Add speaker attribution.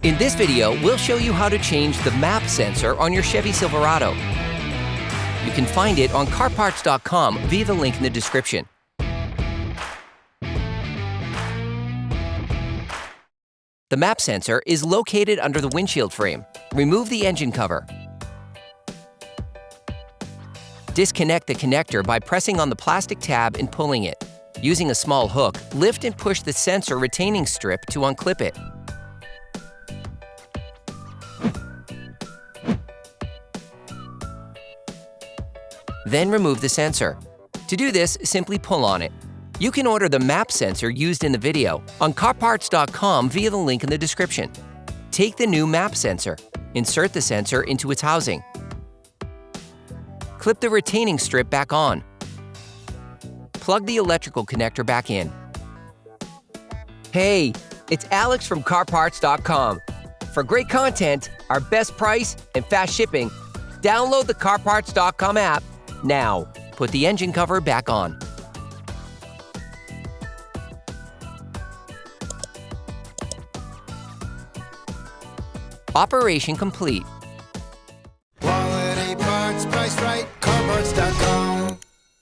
Speaker 1: In this video, we'll show you how to change the map sensor on your Chevy Silverado. You can find it on CarParts.com via the link in the description. The map sensor is located under the windshield frame. Remove the engine cover. Disconnect the connector by pressing on the plastic tab and pulling it. Using a small hook, lift and push the sensor retaining strip to unclip it. Then remove the sensor. To do this, simply pull on it. You can order the map sensor used in the video on CarParts.com via the link in the description. Take the new map sensor, insert the sensor into its housing. Clip the retaining strip back on. Plug the electrical connector back in. Hey, it's Alex from CarParts.com. For great content, our best price, and fast shipping, download the CarParts.com app now. Put the engine cover back on. Operation complete.